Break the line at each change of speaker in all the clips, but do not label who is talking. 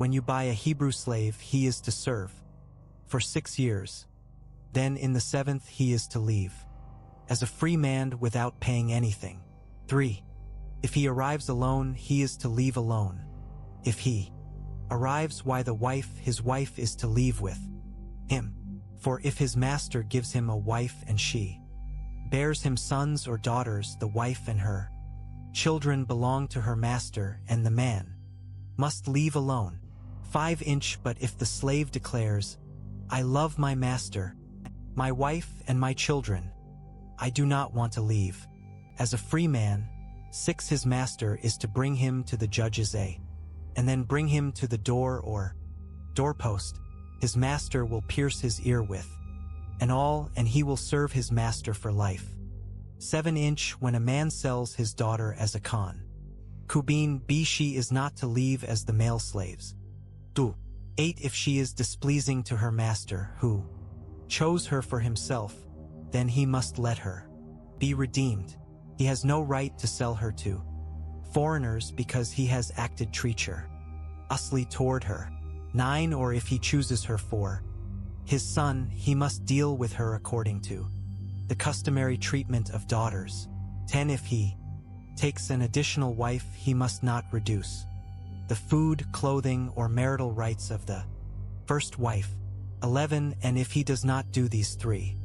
When you buy a Hebrew slave, he is to serve for 6 years. Then in the 7th he is to leave, as a free man without paying anything. 3. If he arrives alone, he is to leave alone. If he arrives with a wife, his wife is to leave with him. For if his master gives him a wife and she bears him sons or daughters, the wife and her children belong to her master, and the man must leave alone. 5. But if the slave declares, I love my master, my wife and my children, I do not want to leave, as a free man. 6. His master is to bring him to the judges, and then bring him to the door or doorpost. His master will pierce his ear with an awl, and he will serve his master for life. 7. When a man sells his daughter as a concubine, she is not to leave as the male slaves do. 8. If she is displeasing to her master, who chose her for himself, then he must let her be redeemed. He has no right to sell her to foreigners because he has acted treacherously toward her. 9. Or if he chooses her for his son, he must deal with her according to the customary treatment of daughters. 10. If he takes an additional wife, he must not reduce the food, clothing, or marital rights of the first wife. 11. And if he does not do these 3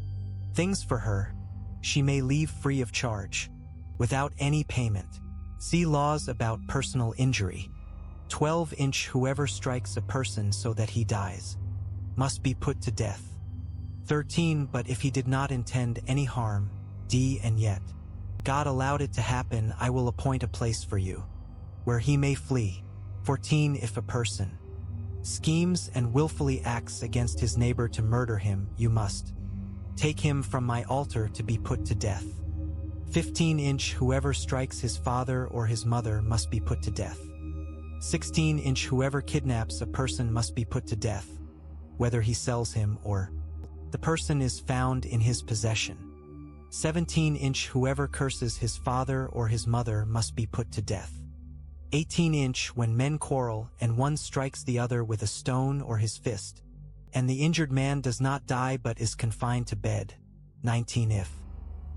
things for her, she may leave free of charge, without any payment. See laws about personal injury. 12. Whoever strikes a person so that he dies must be put to death. 13. But if he did not intend any harm, and yet God allowed it to happen, I will appoint a place for you, where he may flee. 14. If a person schemes and willfully acts against his neighbor to murder him, you must take him from my altar to be put to death. 15. Whoever strikes his father or his mother must be put to death. 16. Whoever kidnaps a person must be put to death, whether he sells him or the person is found in his possession. 17. Whoever curses his father or his mother must be put to death. 18. When men quarrel and one strikes the other with a stone or his fist, and the injured man does not die but is confined to bed. 19. If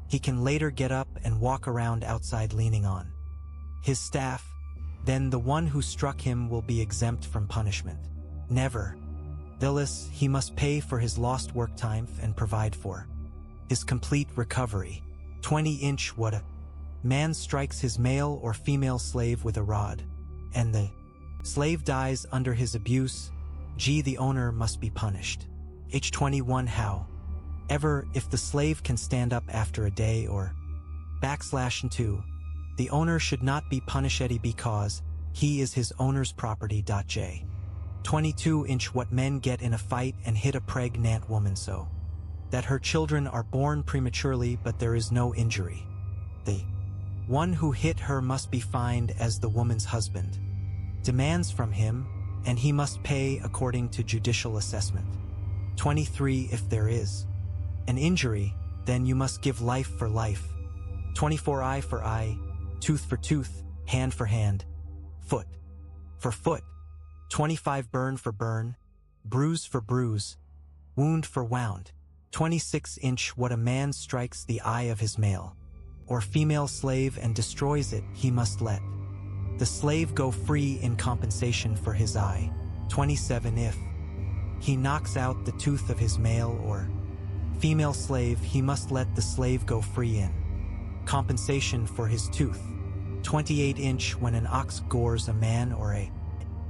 he can later get up and walk around outside leaning on his staff, then the one who struck him will be exempt from punishment. Nevertheless, he must pay for his lost work time and provide for his complete recovery. 20. What a man strikes his male or female slave with a rod, and the slave dies under his abuse, the owner must be punished. 21. However, if the slave can stand up after a day or /2, the owner should not be punished because he is his owner's property. 22. What men get in a fight and hit a pregnant woman so that her children are born prematurely but there is no injury, the one who hit her must be fined as the woman's husband demands from him, and he must pay according to judicial assessment. 23. If there is an injury, then you must give life for life. 24. Eye for eye, tooth for tooth, hand for hand, foot for foot. 25. Burn for burn, bruise for bruise, wound for wound. 26. What a man strikes the eye of his male or female slave and destroys it, he must let the slave go free in compensation for his eye. 27. If he knocks out the tooth of his male or female slave, he must let the slave go free in compensation for his tooth. 28. When an ox gores a man or a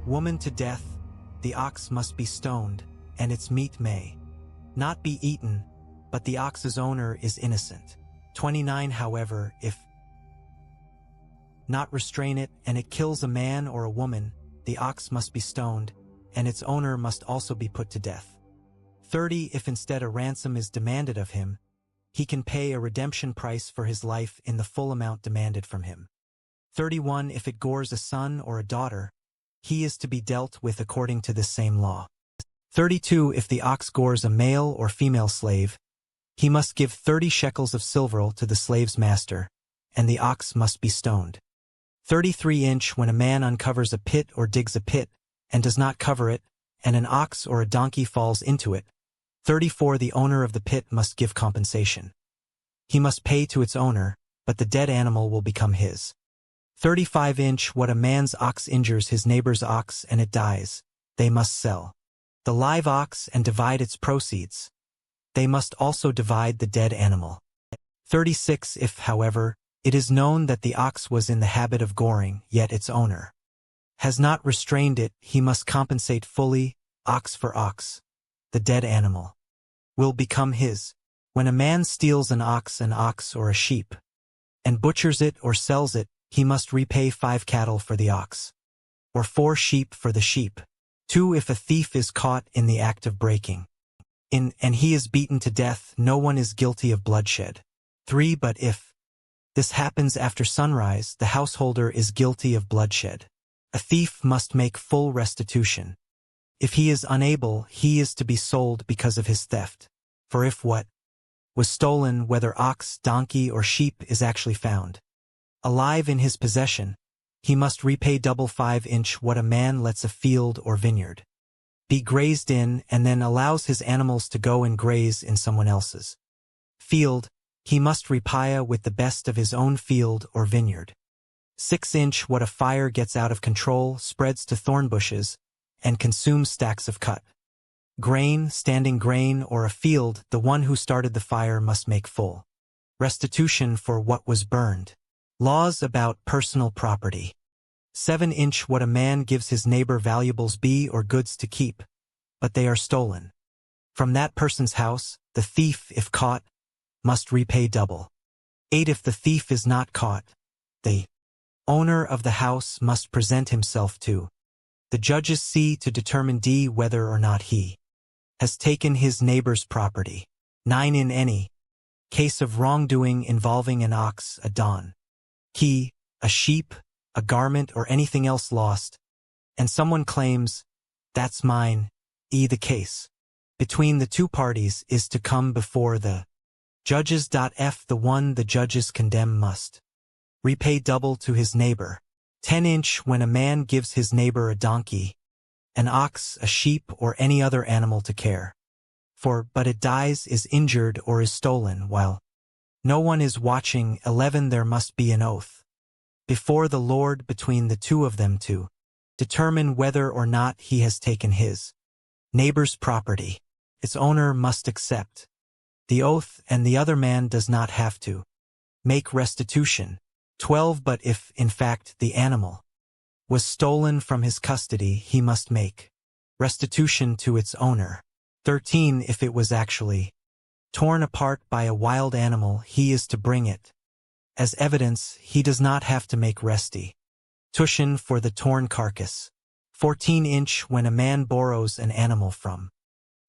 woman to death, the ox must be stoned, and its meat may not be eaten, but the ox's owner is innocent. 29. However, if not restrain it, and it kills a man or a woman, the ox must be stoned, and its owner must also be put to death. 30. If instead a ransom is demanded of him, he can pay a redemption price for his life in the full amount demanded from him. 31. If it gores a son or a daughter, he is to be dealt with according to this same law. 32. If the ox gores a male or female slave, he must give 30 shekels of silver to the slave's master, and the ox must be stoned. 33. When a man uncovers a pit or digs a pit, and does not cover it, and an ox or a donkey falls into it. 34 The owner of the pit must give compensation. He must pay to its owner, but the dead animal will become his. 35 What a man's ox injures his neighbor's ox and it dies, they must sell the live ox and divide its proceeds. They must also divide the dead animal. 36 If, however, it is known that the ox was in the habit of goring, yet its owner has not restrained it, he must compensate fully, ox for ox. The dead animal will become his. When a man steals an ox or a sheep, and butchers it or sells it, he must repay 5 cattle for the ox, or 4 sheep for the sheep. 2 If a thief is caught in the act of breaking in and he is beaten to death, no one is guilty of bloodshed. 3 But if this happens after sunrise, the householder is guilty of bloodshed. A thief must make full restitution. If he is unable, he is to be sold because of his theft. For if what was stolen, whether ox, donkey, or sheep, is actually found alive in his possession, he must repay double 5 What a man lets a field or vineyard be grazed in and then allows his animals to go and graze in someone else's field, he must repay with the best of his own field or vineyard. 6 What a fire gets out of control, spreads to thorn bushes, and consumes stacks of cut grain, standing grain, or a field, the one who started the fire must make full restitution for what was burned. Laws about personal property. 7 What a man gives his neighbor valuables be or goods to keep, but they are stolen from that person's house, the thief, if caught, must repay double. 8 If the thief is not caught, the owner of the house must present himself to the judges to determine whether or not he has taken his neighbor's property. 9 In any case of wrongdoing involving an ox, a donkey, a sheep, a garment, or anything else lost, and someone claims, "That's mine," the case between the two parties is to come before the judges. The one the judges condemn must repay double to his neighbor. 10 When a man gives his neighbor a donkey, an ox, a sheep, or any other animal to care for, but it dies, is injured, or is stolen while no one is watching. 11 There must be an oath before the Lord between the two of them to determine whether or not he has taken his neighbor's property. Its owner must accept the oath, and the other man does not have to make restitution. 12 But if, in fact, the animal was stolen from his custody, he must make restitution to its owner. 13 If it was actually torn apart by a wild animal, he is to bring it as evidence. He does not have to make restitution for the torn carcass. 14 When a man borrows an animal from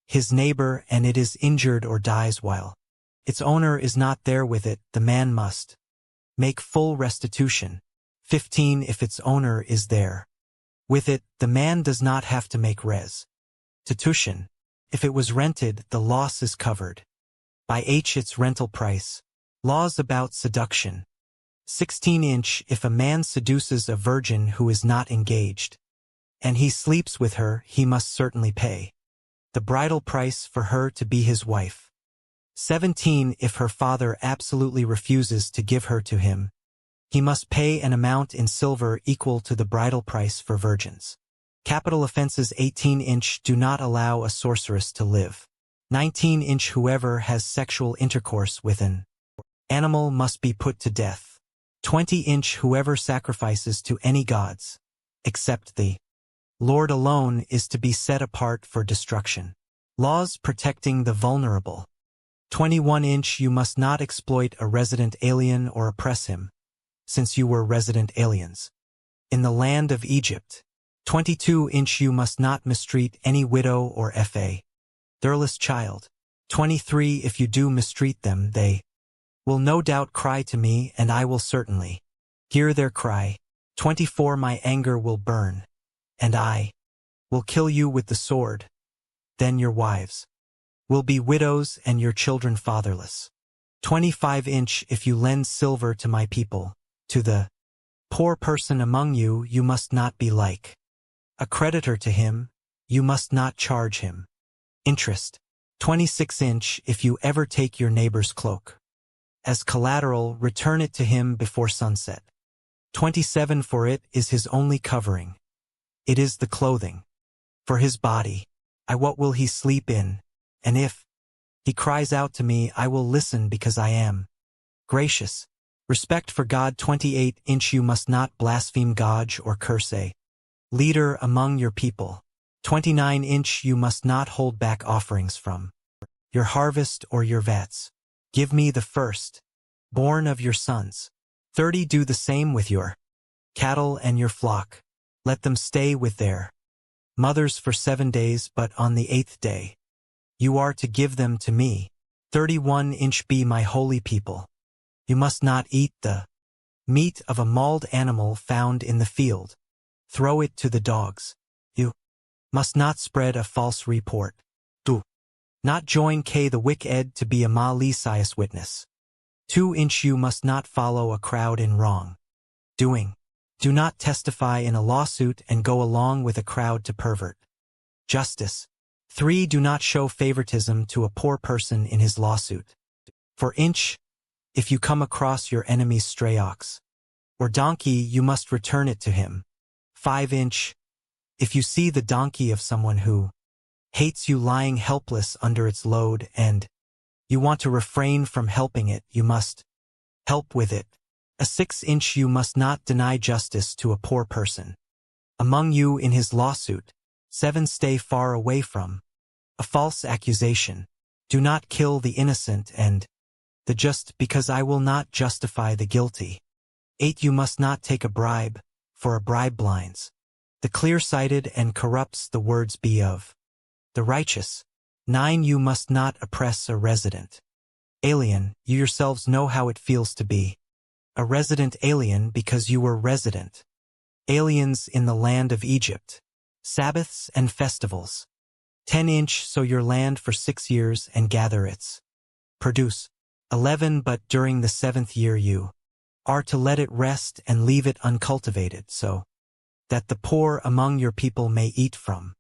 his neighbor and it is injured or dies while its owner is not there with it, the man must make full restitution. 15 If its owner is there with it, the man does not have to make restitution. If it was rented, the loss is covered by its rental price. Laws about seduction. 16 If a man seduces a virgin who is not engaged, and he sleeps with her, he must certainly pay the bridal price for her to be his wife. 17 If her father absolutely refuses to give her to him, he must pay an amount in silver equal to the bridal price for virgins. Capital offenses. 18 Do not allow a sorceress to live. 19 Whoever has sexual intercourse with an animal must be put to death. 20 Whoever sacrifices to any gods, except the Lord alone, is to be set apart for destruction. Laws protecting the vulnerable. 21 You must not exploit a resident alien or oppress him, since you were resident aliens in the land of Egypt. 22 You must not mistreat any widow or fatherless child. 23 If you do mistreat them, they will no doubt cry to me, and I will certainly hear their cry. 24 My anger will burn, and I will kill you with the sword. Then your wives will be widows and your children fatherless. 25 If you lend silver to my people, to the poor person among you, you must not be like A creditor to him, you must not charge him interest. 26". If you ever take your neighbor's cloak as collateral, return it to him before sunset. 27. For it is his only covering. It is the clothing for his body. What will he sleep in? And if he cries out to me, I will listen because I am gracious. Respect for God. 28. You must not blaspheme God or curse a leader among your people. 29. You must not hold back offerings from your harvest or your vats. Give me the first born of your sons. 30. Do the same with your cattle and your flock. Let them stay with their mothers for 7 days, but on the 8th day you are to give them to me. 31. Be my holy people. You must not eat the meat of a mauled animal found in the field. Throw it to the dogs. You must not spread a false report. Do not join the wicked to be a malicious witness. 2. You must not follow a crowd in wrong doing. Do not testify in a lawsuit and go along with a crowd to pervert justice. 3. Do not show favoritism to a poor person in his lawsuit. For if you come across your enemy's stray ox or donkey, you must return it to him. 5. If you see the donkey of someone who hates you lying helpless under its load and you want to refrain from helping it, you must help with it. 6. You must not deny justice to a poor person among you in his lawsuit. 7. Stay far away from a false accusation. Do not kill the innocent and the just, because I will not justify the guilty. 8. You must not take a bribe, for a bribe blinds the clear-sighted and corrupts the words of the righteous. 9. You must not oppress a resident alien. You yourselves know how it feels to be a resident alien because you were resident aliens in the land of Egypt. Sabbaths and festivals. 10. Sow your land for 6 years and gather its produce. 11. But during the 7th year you are to let it rest and leave it uncultivated, so that the poor among your people may eat from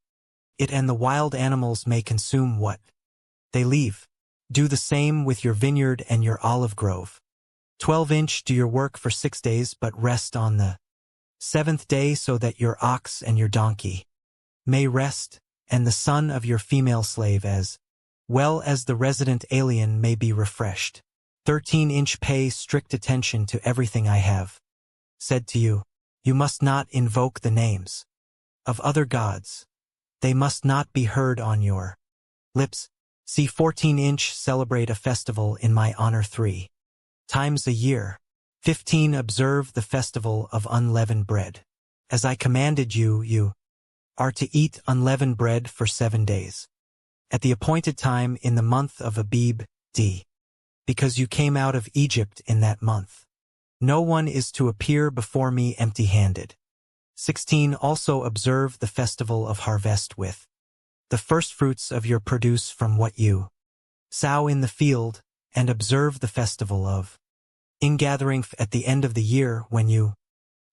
it and the wild animals may consume what they leave. Do the same with your vineyard and your olive grove. 12. Do your work for 6 days, but rest on the 7th day, so that your ox and your donkey may rest, and the son of your female slave as well as the resident alien may be refreshed. 13. Pay strict attention to everything I have said to you. You must not invoke the names of other gods. They must not be heard on your lips. See 14. Celebrate a festival in my honor 3 times a year. 15. Observe the festival of unleavened bread. As I commanded you, you are to eat unleavened bread for 7 days. At the appointed time in the month of Abib, because you came out of Egypt in that month. No one is to appear before me empty-handed. 16. Also observe the festival of harvest with the firstfruits of your produce from what you sow in the field, and observe the festival of ingathering at the end of the year when you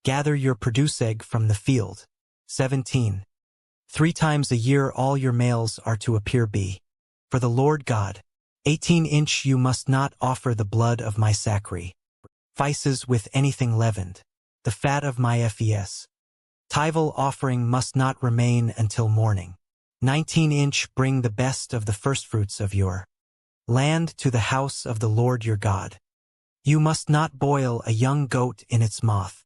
gather your produce egg from the field. 17. 3 times a year all your males are to appear for the Lord God. 18. You must not offer the blood of my sacrifices with anything leavened. The fat of my tithe offering must not remain until morning. 19. Bring the best of the firstfruits of your land to the house of the Lord your God. You must not boil a young goat in its moth.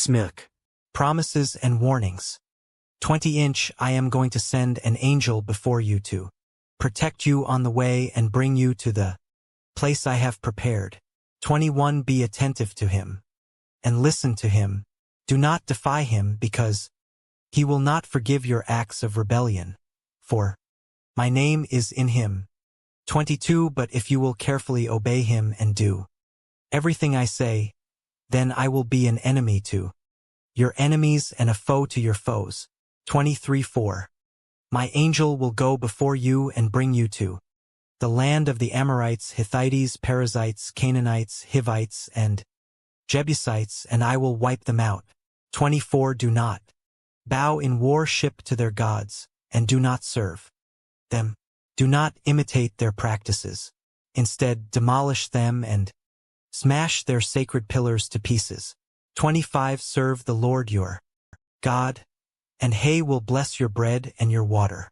Milk. Promises and warnings. 20. I am going to send an angel before you to protect you on the way and bring you to the place I have prepared. 21. Be attentive to him and listen to him. Do not defy him, because he will not forgive your acts of rebellion, for my name is in him. 22. But if you will carefully obey him and do everything I say, then I will be an enemy to your enemies and a foe to your foes. 23. 4. My angel will go before you and bring you to the land of the Amorites, Hittites, Perizzites, Canaanites, Hivites, and Jebusites, and I will wipe them out. 24. Do not bow in worship to their gods, and do not serve them. Do not imitate their practices. Instead, demolish them and smash their sacred pillars to pieces. 25 Serve the Lord your God, and He will bless your bread and your water.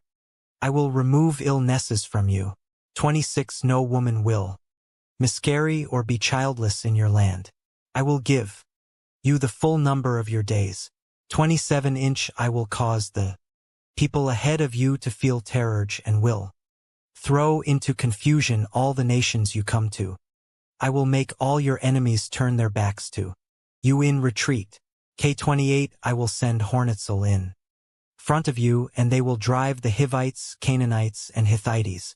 I will remove illnesses from you. 26 No woman will miscarry or be childless in your land. I will give you the full number of your days. 27 I will cause the people ahead of you to feel terror and will throw into confusion all the nations you come to. I will make all your enemies turn their backs to you in retreat. K28 I will send hornets in front of you, and they will drive the Hivites, Canaanites, and Hittites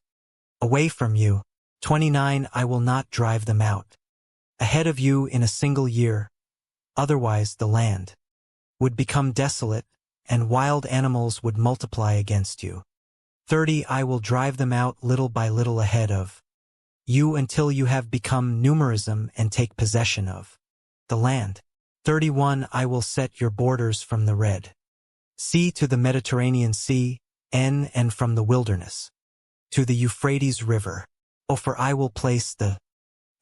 away from you. 29 I will not drive them out ahead of you in a single year, otherwise the land would become desolate, and wild animals would multiply against you. 30 I will drive them out little by little ahead of you until you have become numerousum and take possession of the land. 31 I will set your borders from the Red Sea to the Mediterranean Sea, and from the wilderness to the Euphrates River. For I will place the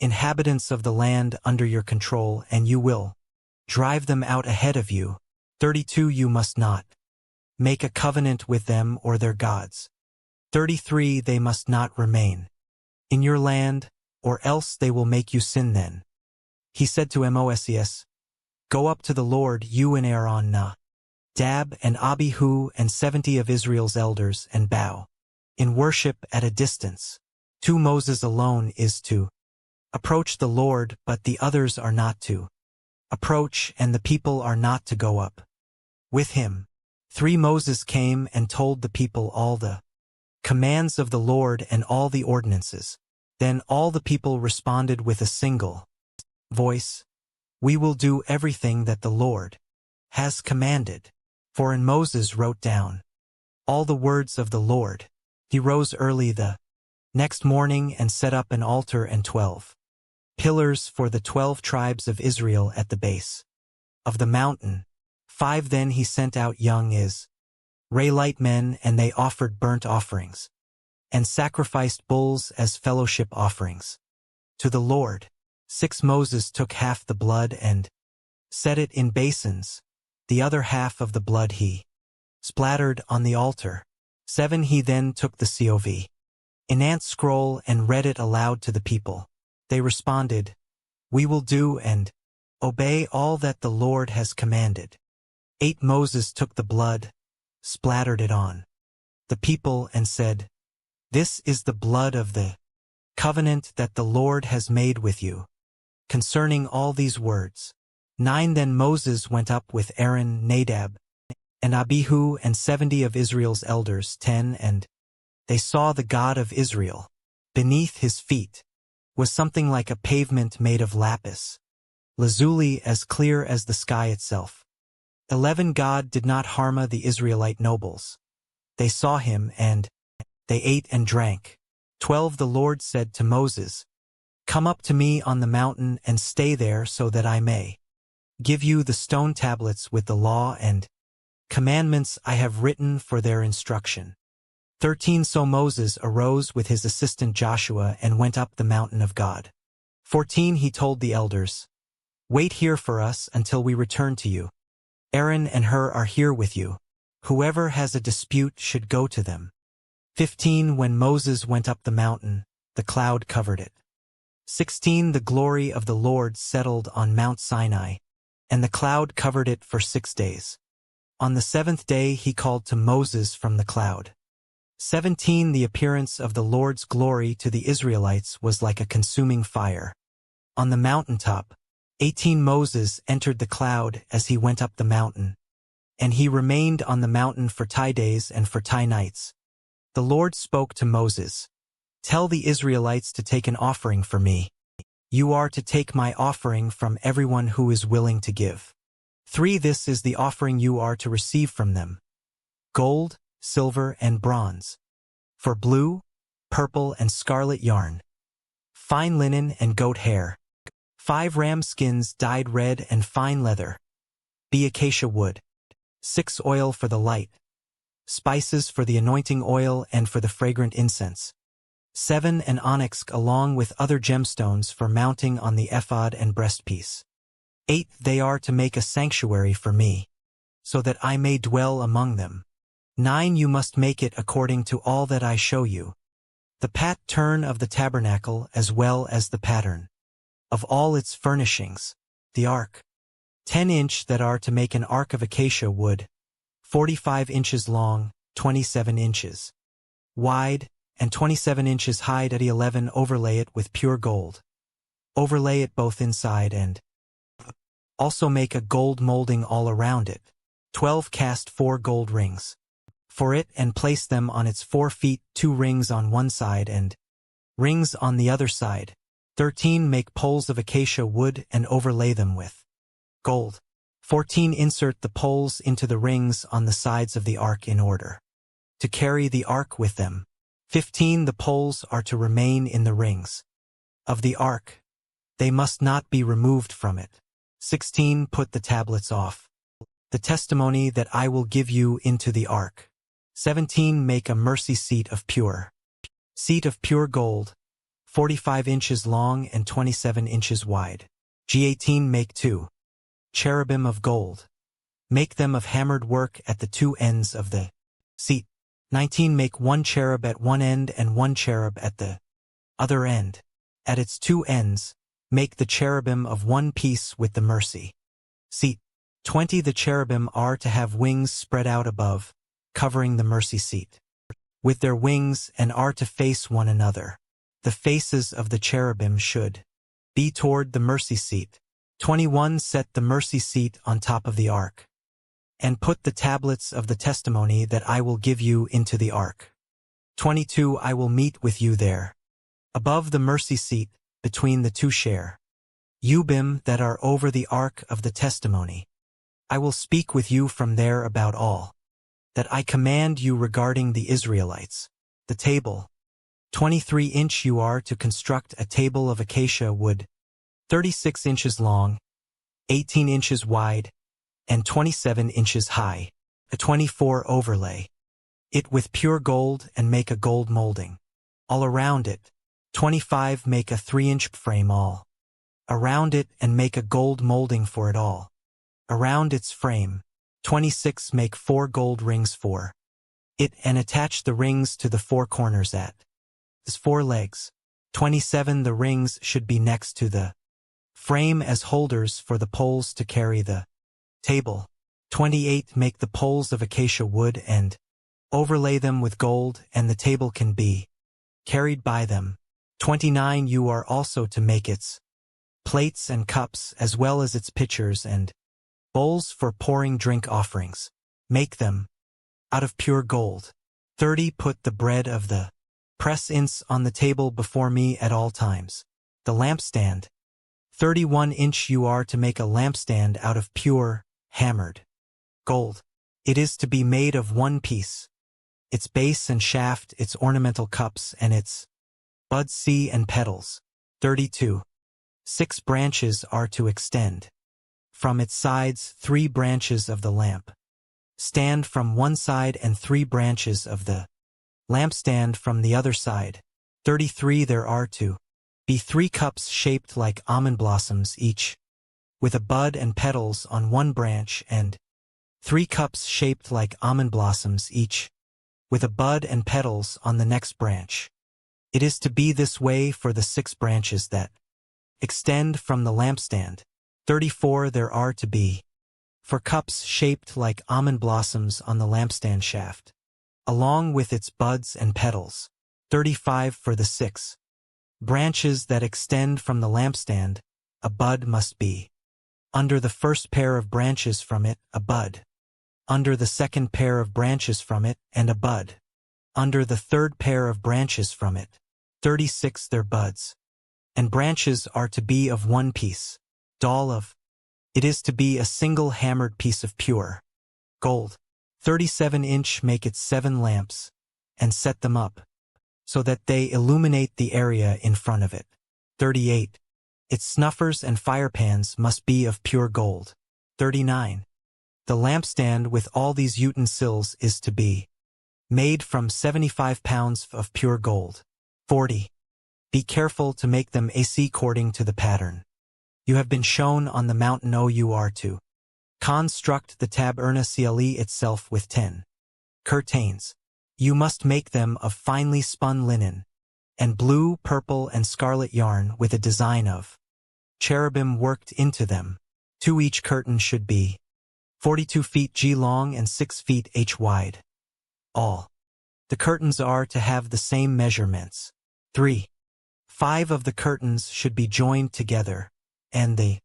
inhabitants of the land under your control, and you will drive them out ahead of you. 32 You must not make a covenant with them or their gods. 33 They must not remain in your land, or else they will make you sin. Then he said to Moses, Go up to the Lord, you and Aaron, Nadab and Abihu and 70 of Israel's elders, and bow in worship at a distance. 2 Moses alone is to approach the Lord, but the others are not to approach, and the people are not to go up with him. 3 Moses came and told the people all the commands of the Lord and all the ordinances. Then all the people responded with a single voice, We will do everything that the Lord has commanded. For and Moses wrote down all the words of the Lord. He rose early the next morning and set up an altar and 12 pillars for the 12 tribes of Israel at the base of the mountain. 5 Then he sent out young Israelite men, and they offered burnt offerings and sacrificed bulls as fellowship offerings to the Lord. 6 Moses took half the blood and set it in basins. The other half of the blood he splattered on the altar. 7 He then took the Cov Inant scroll and read it aloud to the people. They responded, We will do and obey all that the Lord has commanded. 8 Moses took the blood, splattered it on the people, and said, This is the blood of the covenant that the Lord has made with you concerning all these words. 9 Then Moses went up with Aaron, Nadab, and Abihu, and 70 of Israel's elders. 10 And they saw the God of Israel. Beneath his feet was something like a pavement made of lapis lazuli, as clear as the sky itself. 11 God did not harm the Israelite nobles. They saw him, and they ate and drank. 12 The Lord said to Moses, Come up to me on the mountain and stay there, so that I may give you the stone tablets with the law and commandments I have written for their instruction. 13 So Moses arose with his assistant Joshua and went up the mountain of God. 14 He told the elders, Wait here for us until we return to you. Aaron and Hur are here with you. Whoever has a dispute should go to them. 15 When Moses went up the mountain, the cloud covered it. 16 The glory of the Lord settled on Mount Sinai, and the cloud covered it for 6 days. On the 7th day he called to Moses from the cloud. 17 The appearance of the Lord's glory to the Israelites was like a consuming fire on the mountaintop. 18 Moses entered the cloud as he went up the mountain, and he remained on the mountain for 10 days and for 10 nights. The Lord spoke to Moses, Tell the Israelites to take an offering for me. You are to take my offering from everyone who is willing to give. 3 This is the offering you are to receive from them: gold, silver, and bronze, for blue, purple, and scarlet yarn, fine linen and goat hair, 5 ram skins dyed red, and fine leather, be acacia wood. 6 oil for the light, spices for the anointing oil and for the fragrant incense. 7 an onyx along with other gemstones for mounting on the ephod and breastpiece. 8 they are to make a sanctuary for me, so that I may dwell among them. 9 you must make it according to all that I show you. The pattern of the tabernacle as well as the pattern of all its furnishings, the ark. 10-inch that are to make an ark of acacia wood, 45 inches long, 27 inches wide, and 27 inches high. 11 overlay it with pure gold. Overlay it both inside and also make a gold molding all around it. 12 cast 4 gold rings for it and place them on its 4 feet, 2 rings on one side and rings on the other side. 13 make poles of acacia wood and overlay them with gold. 14 insert the poles into the rings on the sides of the ark in order to carry the ark with them. 15 the poles are to remain in the rings of the ark. They must not be removed from it. 16 put the tablets off the testimony that I will give you into the ark. 17 make a mercy seat of pure gold, 45 inches long and 27 inches wide. 18 make 2 cherubim of gold. Make them of hammered work at the 2 ends of the seat. 19 make 1 cherub at one end and 1 cherub at the other end. At its 2 ends, make the cherubim of one piece with the mercy seat. 20 the cherubim are to have wings spread out above, covering the mercy seat with their wings, and are to face one another. The faces of the cherubim should be toward the mercy seat. 21 set the mercy seat on top of the ark, and put the tablets of the testimony that I will give you into the ark. 22 I will meet with you there, above the mercy seat, between the 2 cherubim that are over the ark of the testimony. I will speak with you from there about all that I command you regarding the Israelites. The table. 23-inch you are to construct a table of acacia wood, 36 inches long, 18 inches wide, and 27 inches high. A 24 overlay it with pure gold and make a gold molding all around it. 25 make a 3-inch frame all around it and make a gold molding for it all around its frame. 26 make 4 gold rings for it and attach the rings to the 4 corners at its 4 legs. 27 the rings should be next to the frame as holders for the poles to carry the table. 28 make the poles of acacia wood and overlay them with gold, and the table can be carried by them. 29 you are also to make its plates and cups as well as its pitchers and bowls for pouring drink offerings. Make them out of pure gold. 30 put the bread of the presence on the table before me at all times. The lampstand. 31-inch you are to make a lampstand out of pure, hammered gold. It is to be made of one piece. Its base and shaft, its ornamental cups, and its buds and petals. 32. 6 branches are to extend from its sides. 3 branches of the lamp stand from one side and 3 branches of the lampstand from the other side. 33 there are to be 3 cups shaped like almond blossoms each, with a bud and petals on one branch, and 3 cups shaped like almond blossoms each, with a bud and petals on the next branch. It is to be this way for the 6 branches that extend from the lampstand. 34 there are to be 4 cups shaped like almond blossoms on the lampstand shaft, along with its buds and petals. 35 for the 6 branches that extend from the lampstand, a bud must be under the first pair of branches from it, a bud under the second pair of branches from it, and a bud under the third pair of branches from it. 36 their buds and branches are to be of one piece. Doll of it is to be a single hammered piece of pure gold. 37-inch make it 7 lamps, and set them up, so that they illuminate the area in front of it. 38. Its snuffers and firepans must be of pure gold. 39. The lampstand with all these utensils is to be made from 75 pounds of pure gold. 40. Be careful to make them according to the pattern you have been shown on the mountain. You are to construct the tabernacle itself with 10 curtains. You must make them of finely spun linen, and blue, purple, and scarlet yarn with a design of cherubim worked into them. 2. Each curtain should be 42 feet G long and 6 feet H wide. All the curtains are to have the same measurements. 3. 5 of the curtains should be joined together, and the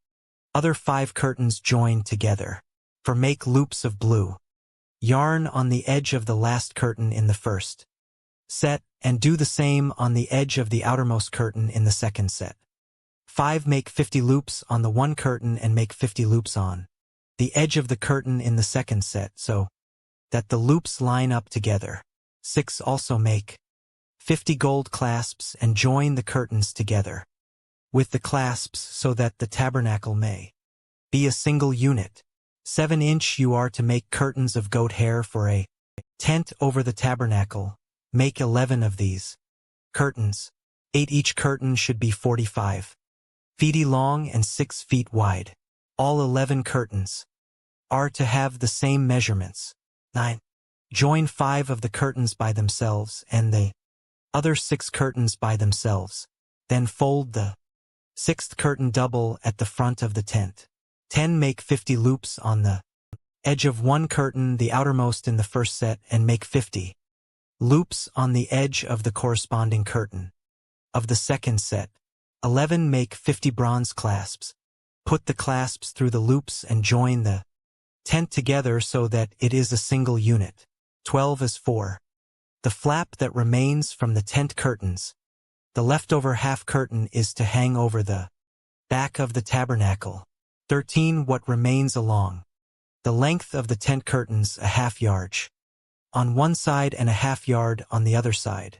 other 5 curtains joined together. For make loops of blue yarn on the edge of the last curtain in the first set, and do the same on the edge of the outermost curtain in the second set. 5. Make 50 loops on the one curtain and make 50 loops on the edge of the curtain in the second set, so that the loops line up together. 6. Also make 50 gold clasps and join the curtains together with the clasps so that the tabernacle may be a single unit. 7. You are to make curtains of goat hair for a tent over the tabernacle. Make 11 of these curtains. 8. Each curtain should be 45 feet long and 6 feet wide. All 11 curtains are to have the same measurements. 9. Join 5 of the curtains by themselves and the other 6 curtains by themselves. Then fold the 6th curtain double at the front of the tent. 10. Make 50 loops on the edge of one curtain, the outermost in the first set, and make 50 loops on the edge of the corresponding curtain of the second set. 11. Make 50 bronze clasps. Put the clasps through the loops and join the tent together so that it is a single unit. 12. For the flap that remains from the tent curtains, the leftover half curtain is to hang over the back of the tabernacle. 13. What remains along the length of the tent curtains, a half yard on one side and a half yard on the other side,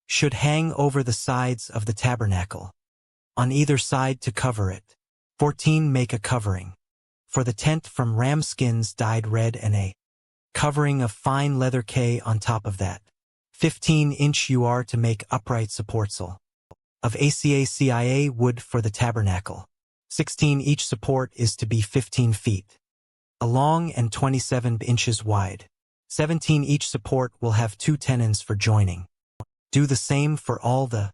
should hang over the sides of the tabernacle on either side to cover it. 14. Make a covering for the tent from ram skins dyed red and a covering of fine leather on top of that. 15. You are to make upright supports of acacia wood for the tabernacle. 16. Each support is to be 15 feet long and 27 inches wide. 17. Each support will have 2 tenons for joining. Do the same for all the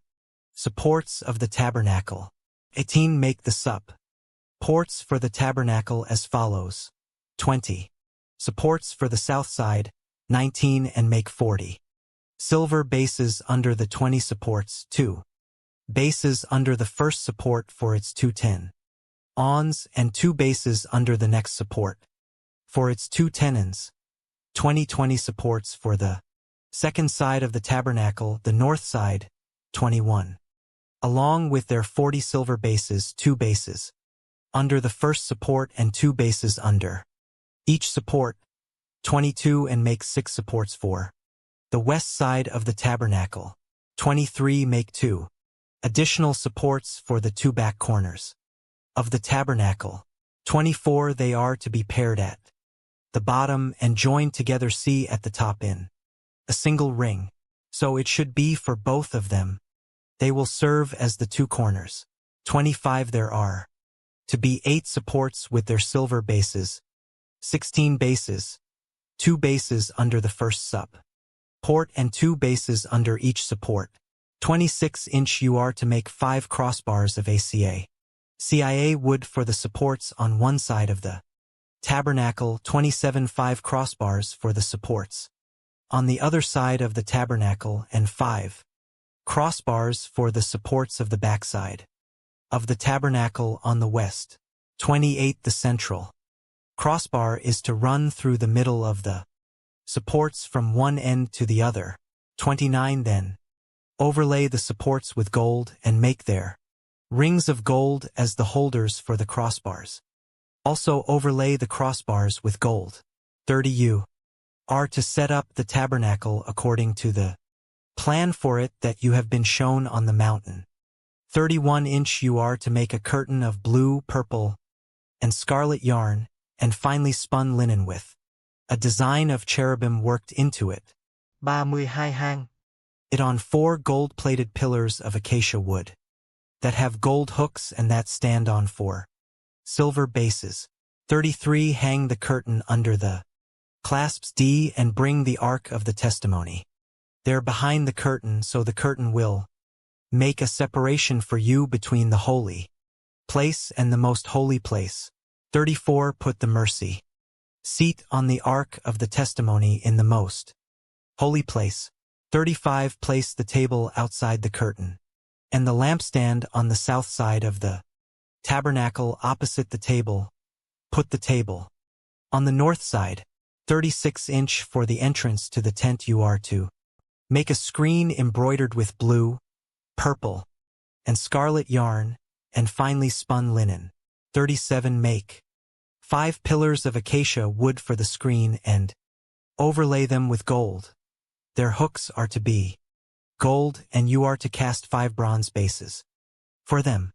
supports of the tabernacle. 18. Make the supports for the tabernacle as follows. 20. Supports for the south side. 19. And make 40 silver bases under the 20 supports. 2 bases under the first support for its 2 tenons, and 2 bases under the next support for its 2 tenons. 20 supports for the second side of the tabernacle, the north side. 21. Along with their 40 silver bases, 2 bases under the first support and 2 bases under each support. 22. And make 6 supports for the west side of the tabernacle. 23. Make 2 additional supports for the 2 back corners of the tabernacle. 24. They are to be paired at the bottom and joined together at the top in a single ring, so it should be for both of them. They will serve as the 2 corners. 25. There are to be 8 supports with their silver bases, 16 bases, 2 bases under the first support and 2 bases under each support. 26. You are to make 5 crossbars of acacia wood for the supports on one side of the tabernacle. 27. 5 crossbars for the supports on the other side of the tabernacle, and 5 crossbars for the supports of the backside of the tabernacle on the west. 28. The central crossbar is to run through the middle of the supports from one end to the other. 29. Then overlay the supports with gold and make their rings of gold as the holders for the crossbars. Also overlay the crossbars with gold. 30. You are to set up the tabernacle according to the plan for it that you have been shown on the mountain. 31. You are to make a curtain of blue, purple, and scarlet yarn, and finely spun linen with a design of cherubim worked into it.
32 hang.
It on 4 gold-plated pillars of acacia wood that have gold hooks and that stand on 4 silver bases. 33 Hang the curtain under the clasps D and bring the ark of the testimony. They're behind the curtain, so the curtain will make a separation for you between the holy place and the most holy place. 34 Put the mercy seat on the ark of the testimony in the most holy place. 35 Place the table outside the curtain and the lampstand on the south side of the tabernacle opposite the table. Put the table on the north side. 36 For the entrance to the tent you are to make a screen embroidered with blue, purple, and scarlet yarn and finely spun linen. 37 Make 5 pillars of acacia wood for the screen and overlay them with gold. Their hooks are to be gold, and you are to cast 5 bronze bases for them.